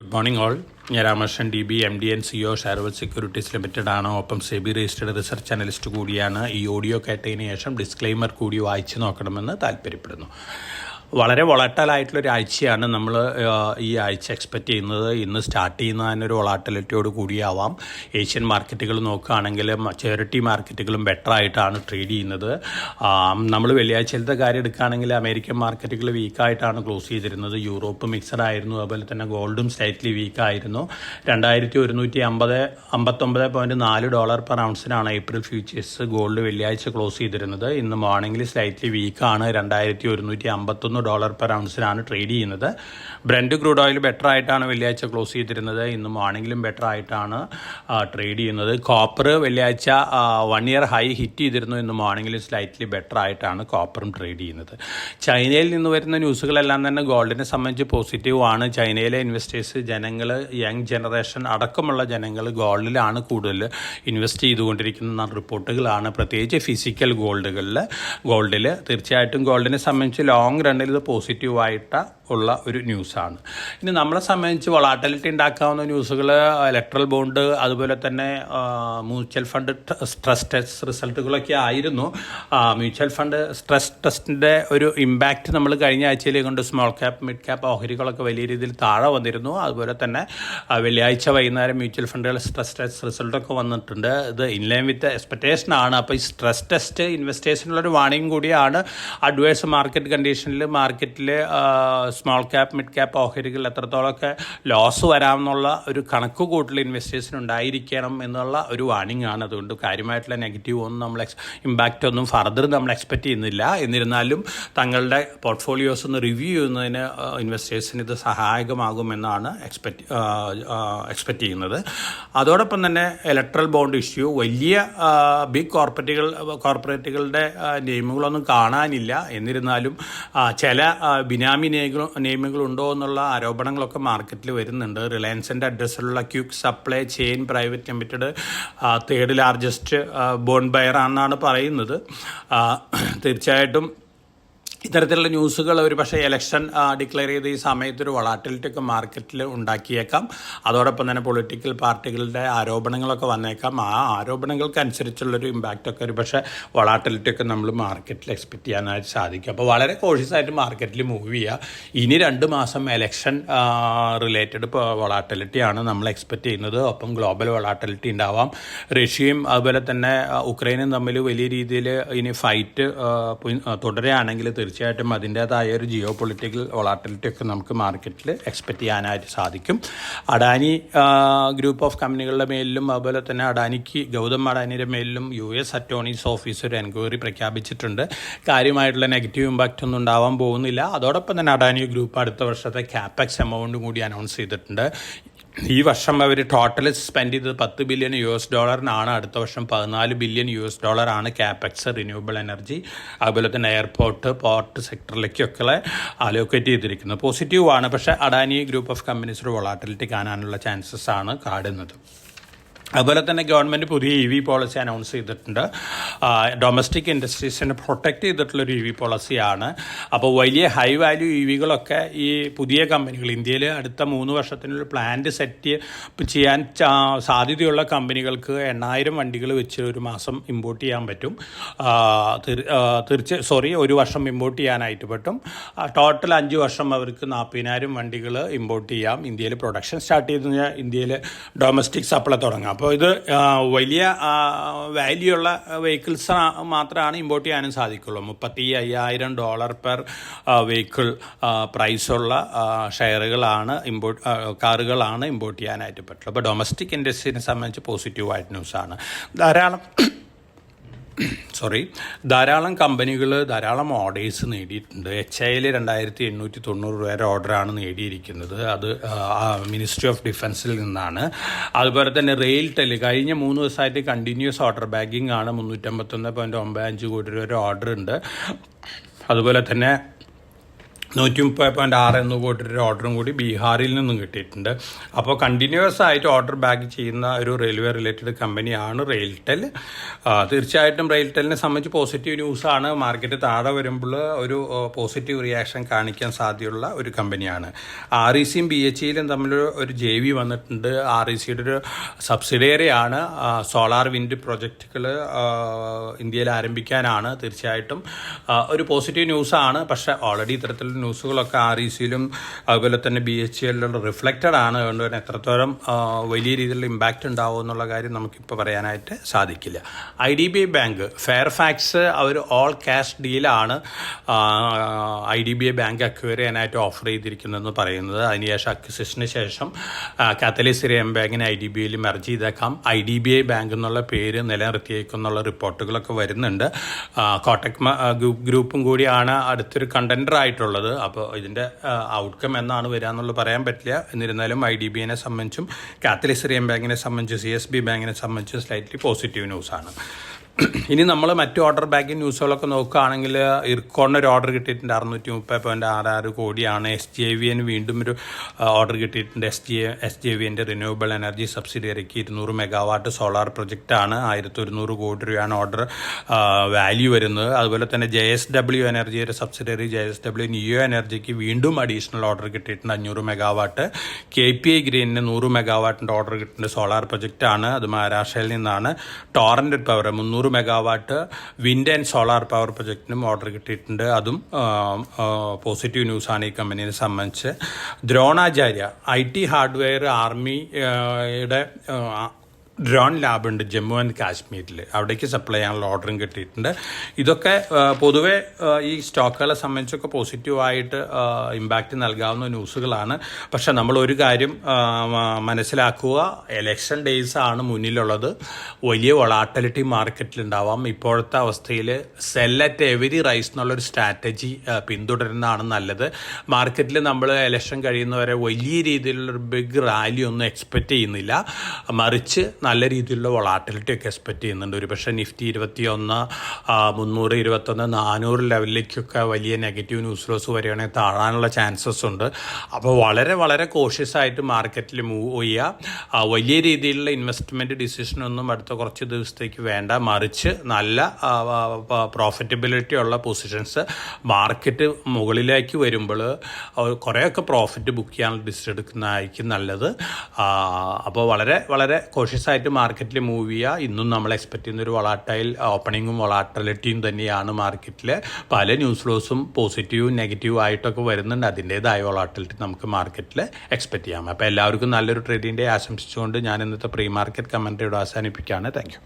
Good morning all. ഞാൻ Ramakrishnan DB MD & CEO Sharewell securities limited ആണ്. ഒപ്പം സെബി രജിസ്റ്റേർഡ് റിസർച്ച് അനലിസ്റ്റ് കൂടിയാണ്. ഈ ഓഡിയോ കേട്ടതിന് ശേഷം ഡിസ്ക്ലെയിമർ കൂടി വായിച്ച് നോക്കണമെന്ന് താല്പര്യപ്പെടുന്നു. വളരെ വൊളട്ടൈലായിട്ടുള്ളൊരു ആഴ്ചയാണ് നമ്മൾ ഈ ആഴ്ച എക്സ്പെക്റ്റ് ചെയ്യുന്നത്. ഇന്ന് സ്റ്റാർട്ട് ചെയ്യുന്നതിനൊരു വൊളാറ്റിലിറ്റിയോട് കൂടിയാവാം. ഏഷ്യൻ മാർക്കറ്റുകൾ നോക്കുകയാണെങ്കിലും ചേരിറ്റി മാർക്കറ്റുകളും ബെറ്റർ ആയിട്ടാണ് ട്രേഡ് ചെയ്യുന്നത്. നമ്മൾ വെള്ളിയാഴ്ചത്തെ കാര്യം എടുക്കുകയാണെങ്കിൽ അമേരിക്കൻ മാർക്കറ്റുകൾ വീക്കായിട്ടാണ് ക്ലോസ് ചെയ്തിരുന്നത്. യൂറോപ്പ് മിക്സഡ് ആയിരുന്നു. അതുപോലെ തന്നെ ഗോൾഡും സ്ലൈറ്റ്ലി വീക്കായിരുന്നു. $2159.4 പെർ ഔൺസിനാണ് ഏപ്രിൽ ഫ്യൂച്ചേഴ്സ് ഗോൾഡ് വെള്ളിയാഴ്ച ക്ലോസ് ചെയ്തിരുന്നത്. ഇന്ന് മോർണിംഗിൽ സ്ലൈറ്റ്ലി വീക്കാണ്. $2151 പെർ ഔൺസിനാണ് ട്രേഡ് ചെയ്യുന്നത്. ബ്രന്റ് ക്രൂഡ് ഓയിൽ ബെറ്റർ ആയിട്ടാണ് വെള്ളിയാഴ്ച ക്ലോസ് ചെയ്തിരുന്നത്. ഇന്ന് മോർണിംഗിലും ബെറ്റർ ആയിട്ടാണ് ട്രേഡ് ചെയ്യുന്നത്. കോപ്പർ വെള്ളിയാഴ്ച 1 ഇയർ ഹൈ ഹിറ്റ് ചെയ്തിരുന്നു. ഇന്ന് മോർണിംഗിൽ സ്ലൈറ്റ്ലി ബെറ്റർ ആയിട്ടാണ് കോപ്പറും ട്രേഡ് ചെയ്യുന്നത്. ചൈനയിൽ നിന്ന് വരുന്ന ന്യൂസുകളെല്ലാം തന്നെ ഗോൾഡിനെ സംബന്ധിച്ച് പോസിറ്റീവ് ആണ്. ചൈനയിലെ ഇൻവെസ്റ്റേഴ്സ്, ജനങ്ങൾ, യങ് ജനറേഷൻ അടക്കമുള്ള ജനങ്ങൾ ഗോൾഡിലാണ് കൂടുതൽ ഇൻവെസ്റ്റ് ചെയ്തുകൊണ്ടിരിക്കുന്ന റിപ്പോർട്ടുകളാണ്. പ്രത്യേകിച്ച് ഫിസിക്കൽ ഗോൾഡിൽ തീർച്ചയായിട്ടും ഗോൾഡിനെ സംബന്ധിച്ച് ലോങ് റണ്ണിൽ ഇത് പോസിറ്റീവായിട്ട് ഉള്ള ഒരു ന്യൂസാണ്. ഇനി നമ്മളെ സംബന്ധിച്ച് വൊളാറ്റിലിറ്റി ഉണ്ടാക്കാവുന്ന ന്യൂസുകൾ ഇലക്ട്രൽ ബോണ്ട്, അതുപോലെ തന്നെ മ്യൂച്വൽ ഫണ്ട് സ്ട്രെസ് ടെസ്റ്റ് റിസൾട്ടുകളൊക്കെ ആയിരുന്നു. മ്യൂച്വൽ ഫണ്ട് സ്ട്രെസ് ടെസ്റ്റിൻ്റെ ഒരു ഇമ്പാക്റ്റ് നമ്മൾ കഴിഞ്ഞ ആഴ്ചയിൽ കൊണ്ട് സ്മോൾ ക്യാപ്പ്, മിഡ് ക്യാപ്പ് ഓഹരികളൊക്കെ വലിയ രീതിയിൽ താഴെ വന്നിരുന്നു. അതുപോലെ തന്നെ വെള്ളിയാഴ്ച വൈകുന്നേരം മ്യൂച്വൽ ഫണ്ടുകൾ സ്ട്രെസ് ടെസ്റ്റ് റിസൾട്ടൊക്കെ വന്നിട്ടുണ്ട്. ഇത് ഇൻലൈൻ വിത്ത് എക്സ്പെക്റ്റേഷൻ ആണ്. അപ്പോൾ ഈ സ്ട്രെസ് ടെസ്റ്റ് ഇൻവെസ്റ്റേഴ്സിനുള്ളൊരു വാണിംഗ് കൂടിയാണ്. അഡ്വേഴ്സ് മാർക്കറ്റ് കണ്ടീഷനിൽ മാർക്കറ്റിൽ സ്മോൾ ക്യാപ്പ്, മിഡ് ക്യാപ്പ് ഓഹരികൾ എത്രത്തോളമൊക്കെ ലോസ് വരാമെന്നുള്ള ഒരു കണക്ക് കൂട്ടൽ ഇൻവെസ്റ്റേഴ്സിന് ഉണ്ടായിരിക്കണം എന്നുള്ള ഒരു വാണിംഗ് ആണ്. അതുകൊണ്ട് കാര്യമായിട്ടുള്ള നെഗറ്റീവ് ഒന്നും നമ്മൾ ഇമ്പാക്റ്റ് ഒന്നും ഫർദർ നമ്മൾ എക്സ്പെക്റ്റ് ചെയ്യുന്നില്ല. എന്നിരുന്നാലും തങ്ങളുടെ പോർട്ട്ഫോളിയോസ് ഒന്ന് റിവ്യൂ ചെയ്യുന്നതിന് ഇൻവെസ്റ്റേഴ്സിന് ഇത് സഹായകമാകുമെന്നാണ് എക്സ്പെക്റ്റ് ചെയ്യുന്നത്. അതോടൊപ്പം തന്നെ ഇലക്ട്രൽ ബോണ്ട് ഇഷ്യൂ, വലിയ ബിഗ് കോർപ്പറേറ്റുകളുടെ നെയിമുകളൊന്നും കാണാനില്ല. എന്നിരുന്നാലും ചില ബിനാമി നെയിമുകളുണ്ടോ എന്നുള്ള ആരോപണങ്ങളൊക്കെ മാർക്കറ്റിൽ വരുന്നുണ്ട്. റിലയൻസിൻ്റെ അഡ്രസ്സിലുള്ള quick supply chain private limited 3rd largest bond buyer ആണെന്നാണ് പറയുന്നത്. തീർച്ചയായിട്ടും ഇത്തരത്തിലുള്ള ന്യൂസുകൾ ഒരു പക്ഷേ ഇലക്ഷൻ ഡിക്ലെയർ ചെയ്ത ഈ സമയത്തൊരു വൊളാറ്റിലിറ്റി ഒക്കെ മാർക്കറ്റിൽ ഉണ്ടാക്കിയേക്കാം. അതോടൊപ്പം തന്നെ പൊളിറ്റിക്കൽ പാർട്ടികളുടെ ആരോപണങ്ങളൊക്കെ വന്നേക്കാം. ആ ആരോപണങ്ങൾക്കനുസരിച്ചുള്ളൊരു ഇമ്പാക്റ്റൊക്കെ ഒരു പക്ഷേ വൊളാറ്റിലിറ്റി ഒക്കെ നമ്മൾ മാർക്കറ്റിൽ എക്സ്പെക്റ്റ് ചെയ്യാനായിട്ട് സാധിക്കും. അപ്പോൾ വളരെ കോഷ്യസ് ആയിട്ട് മാർക്കറ്റിൽ മൂവ് ചെയ്യുക. ഇനി 2 മാസം ഇലക്ഷൻ റിലേറ്റഡ് വൊളാറ്റിലിറ്റിയാണ് നമ്മൾ എക്സ്പെക്റ്റ് ചെയ്യുന്നത്. ഒപ്പം ഗ്ലോബൽ വൊളാറ്റിലിറ്റി ഉണ്ടാവാം. റഷ്യയും അതുപോലെ തന്നെ ഉക്രൈനും തമ്മിൽ വലിയ രീതിയിൽ ഇനി ഫൈറ്റ് തുടരുകയാണെങ്കിൽ തീർച്ചയായിട്ടും അതിൻ്റേതായ ഒരു ജിയോ പൊളിറ്റിക്കൽ വൊളാറ്റിലിറ്റി ഒക്കെ നമുക്ക് മാർക്കറ്റിൽ എക്സ്പെക്റ്റ് ചെയ്യാനായിട്ട് സാധിക്കും. അഡാനി ഗ്രൂപ്പ് ഓഫ് കമ്പനികളുടെ മേലിലും അതുപോലെ തന്നെ ഗൗതം അഡാനിയുടെ മേലിലും US അറ്റോർണീസ് ഓഫീസ് ഒരു എൻക്വയറി പ്രഖ്യാപിച്ചിട്ടുണ്ട്. കാര്യമായിട്ടുള്ള നെഗറ്റീവ് ഇമ്പാക്റ്റ് ഒന്നും ഉണ്ടാവാൻ പോകുന്നില്ല. അതോടൊപ്പം തന്നെ അഡാനി ഗ്രൂപ്പ് അടുത്ത വർഷത്തെ CapEx എമൗണ്ടും കൂടി അനൗൺസ് ചെയ്തിട്ടുണ്ട്. ഈ വർഷം അവർ ടോട്ടൽ സ്പെൻഡ് ചെയ്തത് $10 ബില്യൺ അടുത്ത വർഷം $14 ബില്യൺ ആണ് CapEx, റിന്യൂവബിൾ എനർജി, അതുപോലെ തന്നെ എയർപോർട്ട്, പോർട്ട് സെക്ടറിലേക്കൊക്കെ അലോക്കേറ്റ് ചെയ്തിരിക്കുന്നത്. പോസിറ്റീവാണ്. പക്ഷേ അഡാനി ഗ്രൂപ്പ് ഓഫ് കമ്പനീസിൻ്റെ വൊളാറ്റിലിറ്റി കാണാനുള്ള ചാൻസസ് ആണ് കാണുന്നത്. അതുപോലെ തന്നെ ഗവൺമെൻറ് പുതിയ EV പോളിസി അനൗൺസ് ചെയ്തിട്ടുണ്ട്. ഡൊമസ്റ്റിക് ഇൻഡസ്ട്രീസിനെ പ്രൊട്ടക്റ്റ് ചെയ്തിട്ടുള്ളൊരു EV പോളിസിയാണ്. അപ്പോൾ വലിയ ഹൈ വാല്യൂ EVകളൊക്കെ ഈ പുതിയ കമ്പനികൾ ഇന്ത്യയിൽ അടുത്ത 3 വർഷത്തിനുള്ള പ്ലാന്റ് സെറ്റ് ചെയ്യാൻ സാധ്യതയുള്ള കമ്പനികൾക്ക് 8000 വണ്ടികൾ വെച്ച് ഒരു മാസം ഇമ്പോർട്ട് ചെയ്യാൻ പറ്റും. ഒരു വർഷം ഇമ്പോർട്ട് ചെയ്യാനായിട്ട് പറ്റും. ടോട്ടൽ 5 വർഷം അവർക്ക് 40,000 വണ്ടികൾ ഇമ്പോർട്ട് ചെയ്യാം. ഇന്ത്യയിൽ പ്രൊഡക്ഷൻ സ്റ്റാർട്ട് ചെയ്ത് കഴിഞ്ഞാൽ ഇന്ത്യയിൽ ഡൊമസ്റ്റിക് സപ്ലൈ തുടങ്ങാം. അപ്പോൾ ഇത് വലിയ വാല്യൂ ഉള്ള വെഹിക്കിൾസ് മാത്രമാണ് ഇമ്പോർട്ട് ചെയ്യാനും സാധിക്കുള്ളൂ. $35,000 പെർ വെഹിക്കിൾ പ്രൈസുള്ള കാറുകളാണ് ഇമ്പോർട്ട് ചെയ്യാനായിട്ട് പറ്റുള്ളൂ. അപ്പോൾ ഡൊമസ്റ്റിക് ഇൻഡസ്ട്രീനെ സംബന്ധിച്ച് പോസിറ്റീവായിട്ട് ന്യൂസാണ്. ധാരാളം കമ്പനികൾ ധാരാളം ഓർഡേഴ്സ് നേടിയിട്ടുണ്ട്. HIL 2890 വരെ ഓർഡറാണ് നേടിയിരിക്കുന്നത്. അത് മിനിസ്ട്രി ഓഫ് ഡിഫൻസിൽ നിന്നാണ്. അതുപോലെ തന്നെ റെയിൽടെൽ കഴിഞ്ഞ 3 ദിവസമായിട്ട് കണ്ടിന്യൂസ് ഓർഡർ ബാഗിംഗ് ആണ്. 351.95 കോടി രൂപ ഓർഡർ ഉണ്ട്. അതുപോലെ തന്നെ 130.6 എന്ന് പോയിട്ടൊരു ഓർഡറും കൂടി ബീഹാറിൽ നിന്നും കിട്ടിയിട്ടുണ്ട്. അപ്പോൾ കണ്ടിന്യൂസ് ആയിട്ട് ഓർഡർ ബാക്ക് ചെയ്യുന്ന ഒരു റെയിൽവേ റിലേറ്റഡ് കമ്പനിയാണ് റെയിൽടെൽ. തീർച്ചയായിട്ടും റെയിൽടെലിനെ സംബന്ധിച്ച് പോസിറ്റീവ് ന്യൂസാണ്. മാർക്കറ്റ് താഴെ വരുമ്പോൾ ഒരു പോസിറ്റീവ് റിയാക്ഷൻ കാണിക്കാൻ സാധ്യതയുള്ള ഒരു കമ്പനിയാണ്. RECയും BHEലും തമ്മിൽ ഒരു JV വന്നിട്ടുണ്ട്. RECയുടെ ഒരു സബ്സിഡിയറിയാണ്. സോളാർ വിൻഡ് പ്രൊജക്റ്റുകൾ ഇന്ത്യയിൽ ആരംഭിക്കാനാണ്. തീർച്ചയായിട്ടും ഒരു പോസിറ്റീവ് ന്യൂസാണ്. പക്ഷേ ഓൾറെഡി ഇത്തരത്തിലുള്ള ന്യൂസുകളൊക്കെ RECയിലും അതുപോലെ തന്നെ BHEലിലും റിഫ്ലക്റ്റഡ് ആണ്. അതുകൊണ്ട് തന്നെ എത്രത്തോളം വലിയ രീതിയിലുള്ള ഇമ്പാക്റ്റ് ഉണ്ടാവും എന്നുള്ള കാര്യം നമുക്കിപ്പോൾ പറയാനായിട്ട് സാധിക്കില്ല. IDBI ബാങ്ക് ഫെയർഫാക്സ് അവർ ഓൾ ക്യാഷ് ഡീലാണ് IDBI ബാങ്ക് അക്വയർ ചെയ്യാനായിട്ട് ഓഫർ ചെയ്തിരിക്കുന്നതെന്ന് പറയുന്നത്. അതിനുശേഷം അക്വിസിഷന് ശേഷം കാത്തലിക് സിറിയൻ ബാങ്കിനെ IDBIയിൽ മെർജ് ചെയ്തേക്കാം. IDBI ബാങ്ക് എന്നുള്ള പേര് നിലനിർത്തിയേക്കുന്നുള്ള റിപ്പോർട്ടുകളൊക്കെ വരുന്നുണ്ട്. കോട്ടക് ഗ്രൂപ്പും കൂടിയാണ് അടുത്തൊരു കണ്ടൻഡർ ആയിട്ടുള്ളത്. അപ്പോൾ ഇതിൻ്റെ ഔട്ട്കം എന്നാണ് വരിക എന്നുള്ളത് പറയാൻ പറ്റില്ല. എന്നിരുന്നാലും IDBIനെ സംബന്ധിച്ചും കാത്തലിക് സിറിയൻ ബാങ്കിനെ സംബന്ധിച്ച് CSB ബാങ്കിനെ സംബന്ധിച്ച് സ്ലൈറ്റ്ലി പോസിറ്റീവ് ന്യൂസാണ്. ഇനി നമ്മൾ മറ്റു ഓർഡർ ബാക്കിംഗ് ന്യൂസുകളൊക്കെ നോക്കുകയാണെങ്കിൽ ഇർക്കോണിന് ഒരു ഓർഡർ കിട്ടിയിട്ടുണ്ട്. 630.66 കോടിയാണ്. SJVN വീണ്ടും ഒരു ഓർഡർ കിട്ടിയിട്ടുണ്ട്. SJVൻ്റെ റിന്യൂവബിൾ എനർജി സബ്സിഡിയറിക്ക് 200 മെഗാവാട്ട് സോളാർ പ്രൊജക്റ്റാണ്. 1100 കോടി രൂപയാണ് ഓർഡർ വാല്യൂ വരുന്നത്. അതുപോലെ തന്നെ JSW എനർജിയുടെ സബ്സിഡിയറി JSW നിയോ എനർജിക്ക് വീണ്ടും അഡീഷണൽ ഓർഡർ കിട്ടിയിട്ടുണ്ട് 500 മെഗാവാട്ട്. KPI ഗ്രീനിന് 100 മെഗാവാട്ടിൻ്റെ ഓർഡർ കിട്ടുന്നുണ്ട്. സോളാർ പ്രൊജക്റ്റാണ്. അത് മഹാരാഷ്ട്രയിൽ നിന്നാണ്. Torrent power 300 megawatt wind and solar power പ്രൊജക്റ്റിനും ഓർഡർ കിട്ടിയിട്ടുണ്ട്. അതും പോസിറ്റീവ് ന്യൂസാണ് ഈ കമ്പനിയെ സംബന്ധിച്ച്. ദ്രോണാചാര്യ IT ഹാർഡ്വെയർ ആർമിയുടെ ഡ്രോൺ ലാബ് ഉണ്ട് ജമ്മു ആൻഡ് കാശ്മീരിൽ. അവിടേക്ക് സപ്ലൈ ചെയ്യാനുള്ള ഓർഡറും കിട്ടിയിട്ടുണ്ട്. ഇതൊക്കെ പൊതുവെ ഈ സ്റ്റോക്കുകളെ സംബന്ധിച്ചൊക്കെ പോസിറ്റീവായിട്ട് ഇമ്പാക്റ്റ് നൽകാവുന്ന ന്യൂസുകളാണ്. പക്ഷെ നമ്മൾ ഒരു കാര്യം മനസ്സിലാക്കുക, എലക്ഷൻ ഡേയ്സ് ആണ് മുന്നിലുള്ളത്. വലിയ വൊളാറ്റിലിറ്റി മാർക്കറ്റിലുണ്ടാവാം. ഇപ്പോഴത്തെ അവസ്ഥയിൽ സെൽ അറ്റ് എവരി റൈസ് എന്നുള്ളൊരു സ്ട്രാറ്റജി പിന്തുടരുന്നതാണ് നല്ലത്. മാർക്കറ്റിൽ നമ്മൾ എലക്ഷൻ കഴിയുന്നവരെ വലിയ രീതിയിലുള്ളൊരു ബിഗ് റാലി ഒന്നും എക്സ്പെക്റ്റ് ചെയ്യുന്നില്ല. മറിച്ച് നല്ല രീതിയിലുള്ള വൊളാറ്റിലിറ്റി ഒക്കെ എക്സ്പെക്റ്റ് ചെയ്യുന്നുണ്ട്. ഒരു പക്ഷേ നിഫ്റ്റി 21, 300, 21, 400 ലെവലിലേക്കൊക്കെ വലിയ നെഗറ്റീവ് ന്യൂസ് ലോസ് വരികയാണെങ്കിൽ താഴാനുള്ള ചാൻസസ് ഉണ്ട്. അപ്പോൾ വളരെ വളരെ കോഷ്യസ് ആയിട്ട് മാർക്കറ്റിൽ മൂവ് ചെയ്യുക. വലിയ രീതിയിലുള്ള ഇൻവെസ്റ്റ്മെൻറ്റ് ഡിസിഷനൊന്നും അടുത്ത കുറച്ച് ദിവസത്തേക്ക് വേണ്ട. മറിച്ച് നല്ല പ്രോഫിറ്റബിലിറ്റി ഉള്ള പൊസിഷൻസ് മാർക്കറ്റ് മുകളിലേക്ക് വരുമ്പോൾ കുറേയൊക്കെ പ്രോഫിറ്റ് ബുക്ക് ചെയ്യാനുള്ള ഡിസിഷൻ എടുക്കുന്നതായിരിക്കും നല്ലത്. അപ്പോൾ വളരെ വളരെ കോഷ്യസ് ആയിട്ട് മാർക്കറ്റിൽ മൂവ് ചെയ്യുക. ഇന്നും നമ്മൾ എക്സ്പെക്ട് ചെയ്യുന്ന ഒരു വൊളാറ്റൈൽ ഓപ്പണിങ്ങും വൊളാറ്റിലിറ്റിയും തന്നെയാണ്. മാർക്കറ്റിൽ പല ന്യൂസ് ഫ്ലോസും പോസിറ്റീവും നെഗറ്റീവും ആയിട്ടൊക്കെ വരുന്നുണ്ട്. അതിൻ്റേതായ വൊളാറ്റിലിറ്റി നമുക്ക് മാർക്കറ്റിൽ എക്സ്പെക്ട് ചെയ്യാം. അപ്പോൾ എല്ലാവർക്കും നല്ലൊരു ട്രേഡിംഗ് ഡേ ആശംസിച്ചുകൊണ്ട് ഞാൻ ഇന്നത്തെ പ്രീ മാർക്കറ്റ് കമൻട്രിയോട് അവസാനിപ്പിക്കുകയാണ്. Thank you.